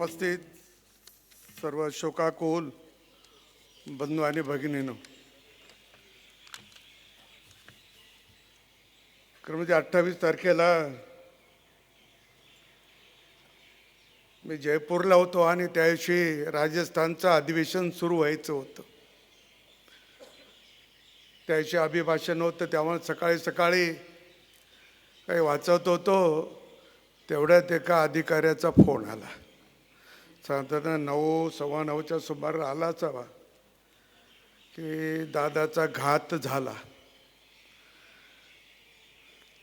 उपस्थित सर्व शोकाकुल बंधू आणि भगिनींनो, म्हणजे 28 तारखेला मी जयपूरला होतो आणि त्या दिवशी राजस्थानचं अधिवेशन सुरू व्हायचं होतं. त्या दिवशी अभिभाषण होतं. त्यामुळे सकाळी सकाळी काही वाचत होतो, तेवढ्यात एका अधिकाऱ्याचा फोन आला. साधारण 9, 9:15च्या सुमारास आलाच हवा की दादाचा घात झाला.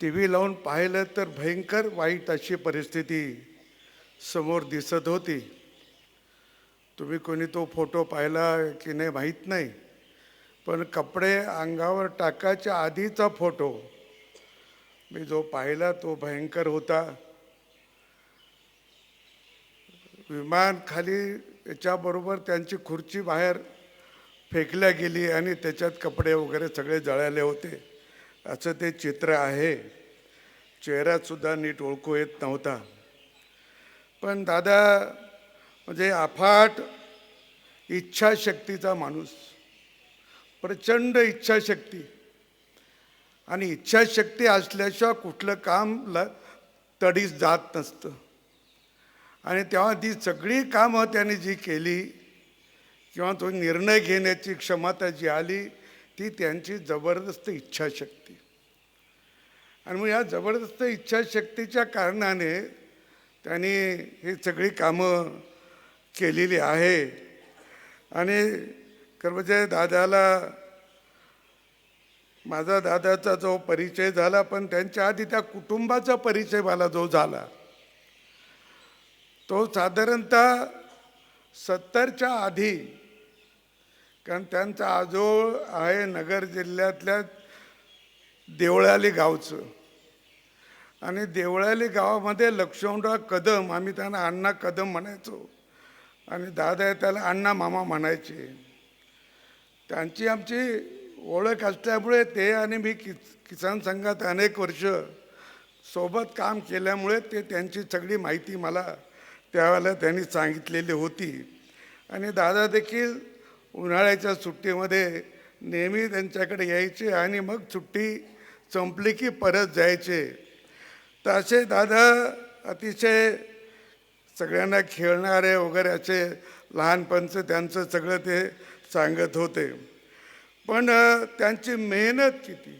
टी व्ही लावून पाहिलं तर भयंकर वाईट अशी परिस्थिती समोर दिसत होती. तुम्ही कोणी तो फोटो पाहिला की नाही माहीत नाही, पण कपडे अंगावर टाकायच्या आधीचा फोटो मी जो पाहिला तो भयंकर होता. विमान खाली याच्याबरोबर त्यांची खुर्ची बाहेर फेकल्या गेली आणि त्याच्यात कपडे वगैरे सगळे जळाले होते, असं ते चित्र आहे. चेहरासुद्धा नीट ओळखू येत नव्हता. पण दादा म्हणजे अफाट इच्छाशक्तीचा माणूस, प्रचंड इच्छाशक्ती, आणि इच्छाशक्ती असल्याशिवाय कुठलं काम तडीस जात नसतं. आणि तेव्हा ती सगळी कामं त्यांनी जी केली किंवा तो निर्णय घेण्याची क्षमता जी आली ती त्यांची जबरदस्त इच्छाशक्ती. आणि मग या जबरदस्त इच्छाशक्तीच्या कारणाने त्यांनी ही सगळी कामं केलेली आहे. आणि म्हणजे दादाला माझा दादाचा जो परिचय झाला, पण त्यांच्या आधी त्या कुटुंबाचा परिचय मला जो झाला तो साधारणतः 70च्या आधी. कारण त्यांचा आजोळ आहे नगर जिल्ह्यातल्या देवळाली गावचं, आणि देवळाली गावामध्ये लक्ष्मणराव कदम, आम्ही त्यांना अण्णा कदम म्हणायचो, आणि दादा त्याला अण्णा मामा म्हणायचे. त्यांची आमची ओळख असल्यामुळे ते आणि मी किसान संघात अनेक वर्ष सोबत काम केल्यामुळे ते त्यांची सगळी माहिती मला त्यावेळेला त्यांनी सांगितलेली होती. आणि दादा देखील उन्हाळ्याच्या सुट्टीमध्ये नेहमी त्यांच्याकडे यायचे आणि मग सुट्टी संपली की परत जायचे. तर असे दादा अतिशय सगळ्यांना खेळणारे वगैरे असे लहानपणचं त्यांचं सगळं ते सांगत होते. पण त्यांची मेहनत किती,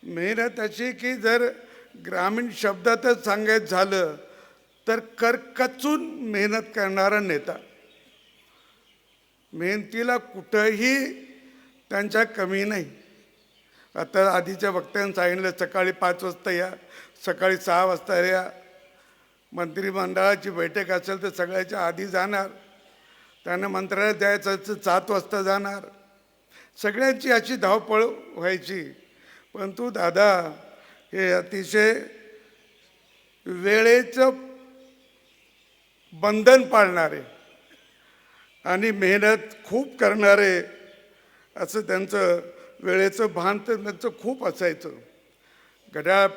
मेहनत अशी की जर ग्रामीण शब्दातच सांगायचं झालं तर करकचून मेहनत करणारा नेता. मेहनतीला कुठंही त्यांच्या कमी नाही. आता आधीच्या वक्त्यांनी सांगितलं सकाळी 5 वाजता या, सकाळी 6 वाजता या. मंत्रिमंडळाची बैठक असेल तर सगळ्याच्या आधी जाणार, त्यांना मंत्रालयात जायचं तर 7 वाजता जाणार. सगळ्यांची अशी धावपळ व्हायची. परंतु दादा हे अतिशय वेळेचं बंधन पाळणारे आणि मेहनत खूप करणारे असं त्यांचं वेळेचं भान तर त्यांचं खूप असायचं. घड्याळ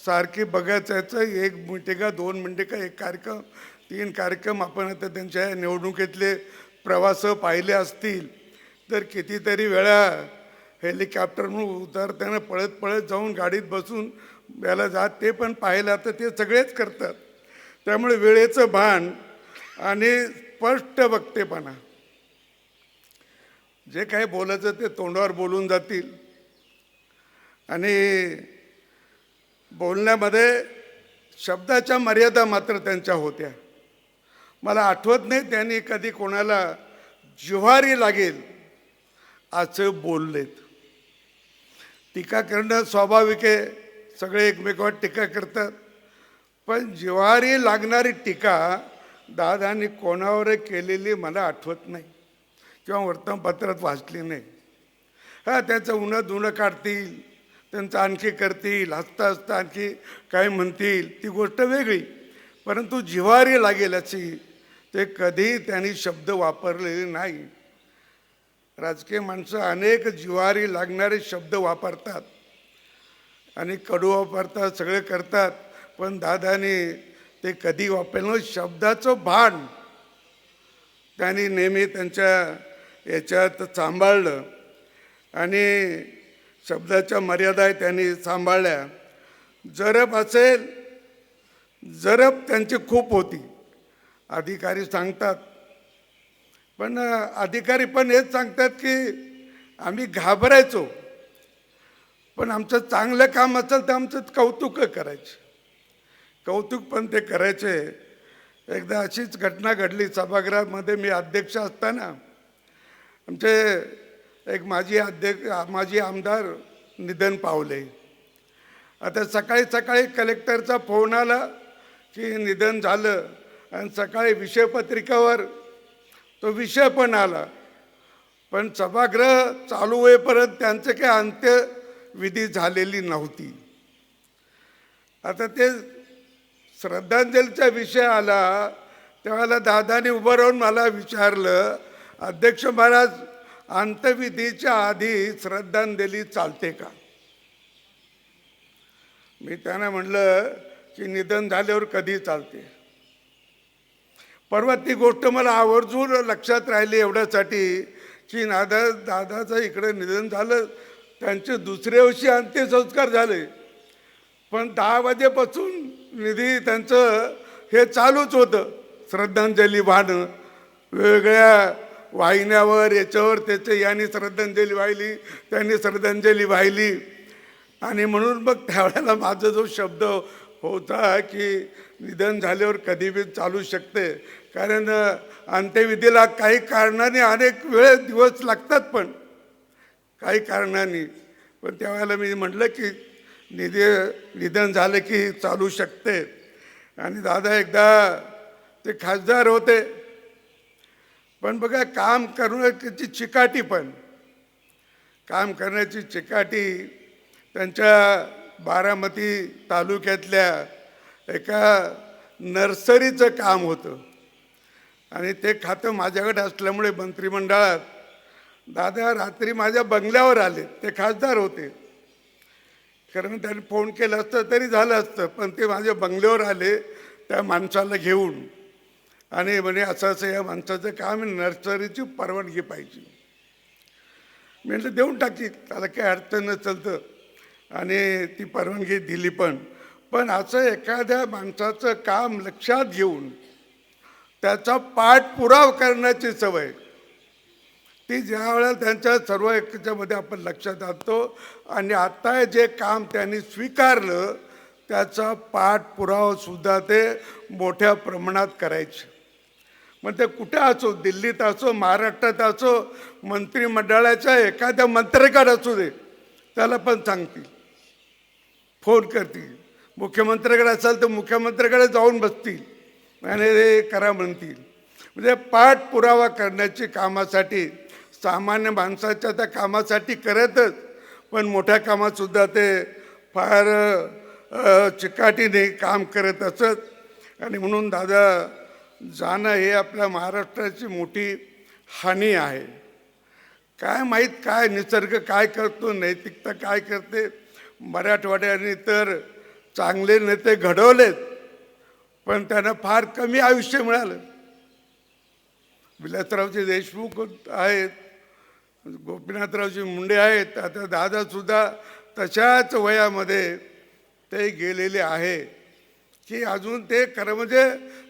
सारखी बघायचं, 1 मिनिटे का 2 मिनिटे का एक कार्यक्रम 3 कार्यक्रम आपण आता त्यांच्या निवडणुकीतले प्रवास पाहिले असतील तर कितीतरी वेळा हेलिकॉप्टरमधून उतरताना पळत पळत जाऊन गाडीत बसून याला जात, ते पण पाहिलं तर ते सगळेच करतात. त्यामुळे वेळेचं भान आणि स्पष्ट वक्तेपणा, जे काही बोलायचं ते तोंडावर बोलून जातील. आणि बोलण्यामध्ये शब्दाच्या मर्यादा मात्र त्यांच्या होत्या. मला आठवत नाही त्यांनी कधी कोणाला जिव्हारी लागेल असं बोललेत. टीका करणं स्वाभाविक आहे, सगळे एकमेकावर टीका करतात, पण जिव्हारी लागणारी टीका दादांनी कोणावर केलेली मला आठवत नाही किंवा वर्तमानपत्रात वाचली नाही. हा त्याचं उन्हा धुणं काढतील, त्यांचं आणखी करतील, हसता हसता आणखी काय म्हणतील ती गोष्ट वेगळी, परंतु जिव्हारी लागेल अशी ते कधी त्यांनी शब्द वापरलेले नाही. राजकीय माणसं अनेक जिव्हारी लागणारे शब्द वापरतात आणि कडू वापरतात, सगळे करतात, पण दादाने ते कधी वापरलं शब्दाचं भान त्यांनी नेहमी त्यांच्या याच्यात सांभाळलं आणि शब्दाच्या मर्यादा त्यांनी सांभाळल्या. जरब असेल, जरब त्यांची खूप होती. अधिकारी सांगतात, पण अधिकारी पण हेच सांगतात की आम्ही घाबरायचो, पण आमचं चांगलं काम असेल तर आमचं कौतुक करायचे, कौतुक पण ते करायचे. एकदा अशीच घटना घडली सभागृहामध्ये. मी अध्यक्ष असताना आमचे एक माजी आमदार निधन पावले. आता सकाळी सकाळी कलेक्टरचा फोन आला की निधन झालं आणि सकाळी विषयपत्रिकावर तो विषय पण आला, पण सभागृह चालू होईपर्यंत त्यांचे काही अंत्यविधी झालेली नव्हती. आता ते श्रद्धांजलीचा विषय आला त्यावेळेला दादाने उभं राहून मला विचारलं, अध्यक्ष महाराज, अंत्यविधीच्या आधी श्रद्धांजली चालते का? मी त्यांना म्हणलं की निधन झाल्यावर कधी चालते. परवा ती गोष्ट मला आवर्जून लक्षात राहिली एवढ्यासाठी की दादाचं इकडे निधन झालं, त्यांचे दुसऱ्या दिवशी अंत्यसंस्कार झाले, पण 10 वाजेपासून निधी त्यांचं हे चालूच होतं, श्रद्धांजली वाहणं. वेगवेगळ्या वाहिन्यावर याच्यावर त्याचे यांनी श्रद्धांजली वाहिली, त्यांनी श्रद्धांजली वाहिली. आणि म्हणून मग त्यावेळेला माझा जो शब्द होता की निधन झाल्यावर कधी बी चालू शकते, कारण अंत्यविधीला काही कारणाने अनेक दिवस लागतात, पण काही कारणाने. पण त्यावेळेला मी म्हटलं की निधन झालं की चालू शकते. आणि दादा एकदा ते खासदार होते, पण बघा काम करण्याची चिकाटी, पण काम करण्याची चिकाटी त्यांच्या बारामती तालुक्यातल्या एका नर्सरीचं काम होतं. आणि ते खातं माझ्याकडे असल्यामुळे मंत्रिमंडळात दादा रात्री माझ्या बंगल्यावर आले. ते खासदार होते, कारण त्यांनी फोन केलं असतं तरी झालं असतं, पण ते माझ्या बंगल्यावर आले त्या माणसाला घेऊन आणि म्हणे असं असं या माणसाचं काम, नर्सरीची परवानगी पाहिजे. मी म्हटलं देऊन टाकी, त्याला काही अडचण नसेल तर. आणि ती परवानगी दिली. पण असं एखाद्या माणसाचं काम लक्षात घेऊन त्याचा पाठपुरावा करण्याची सवय, ती ज्या वेळेला त्यांच्या सर्व ह्याच्यामध्ये आपण लक्षात आणतो. आणि आता जे काम त्यांनी स्वीकारलं त्याचा पाठपुरावा सुद्धा ते मोठ्या प्रमाणात करायचे. मग ते कुठे असो, दिल्लीत असो, महाराष्ट्रात असो, मंत्रिमंडळाच्या एखाद्या मंत्र्याकडे असू दे, त्याला पण सांगतील, फोन करतील. मुख्यमंत्र्याकडे असेल तर मुख्यमंत्र्याकडे जाऊन बसतील आणि हे करा म्हणतील. म्हणजे पाठपुरावा करण्याची कामासाठी, सामान्य माणसाच्या त्या कामासाठी करतच, पण मोठ्या कामातसुद्धा ते फार चिकाटीने काम करत असत. आणि म्हणून दादा जाणं हे आपल्या महाराष्ट्राची मोठी हानी आहे. काय माहीत काय निसर्ग काय करतो, नैतिकता काय करते. मराठवाड्याने तर चांगले नेते घडवलेत, पण त्यांना फार कमी आयुष्य मिळालं. विलासरावजी देशमुख आहेत, गोपीनाथरावजी मुंडे आहेत, आता दादासुद्धा तशाच वयामध्ये ते गेलेले आहे की अजून ते खरं म्हणजे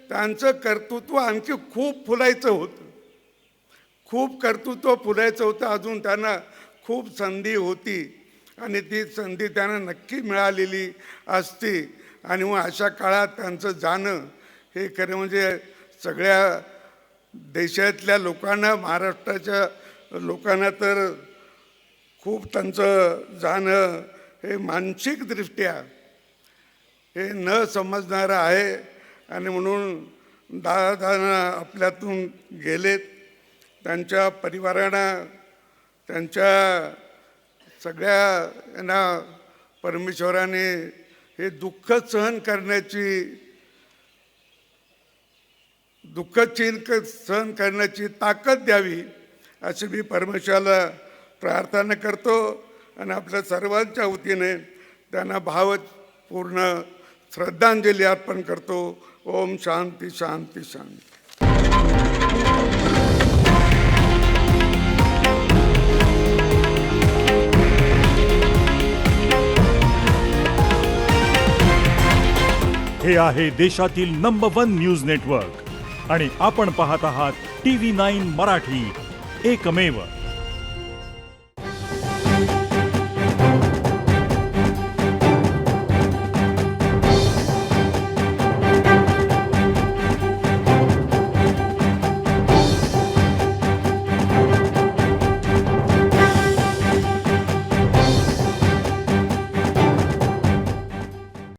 त्यांचं कर्तृत्व आणखी खूप फुलायचं होतं, खूप कर्तृत्व फुलायचं होतं. अजून त्यांना खूप संधी होती आणि ती संधी त्यांना नक्की मिळालेली असती. आणि मग अशा काळात त्यांचं जाणं हे खरं म्हणजे सगळ्या देशातल्या लोकांना, महाराष्ट्राच्या लोकांना तर खूप त्यांचं जाणं हे मानसिकदृष्ट्या हे न समजणारं आहे. आणि म्हणून दादा आपल्यातून गेलेत. त्यांच्या परिवारांना, त्यांच्या सगळ्या यांना परमेश्वराने हे दुःख सहन करण्याची ताकद द्यावी अशी मी परमेश्वराला प्रार्थना करतो. आणि आपल्या सर्वांच्या वतीने त्यांना भावपूर्ण श्रद्धांजली अर्पण करतो. ओम शांती शांती शांती. हे आहे देशातील नंबर 1 न्यूज नेटवर्क आणि आपण पाहत आहात TV9 मराठी, एकमेव.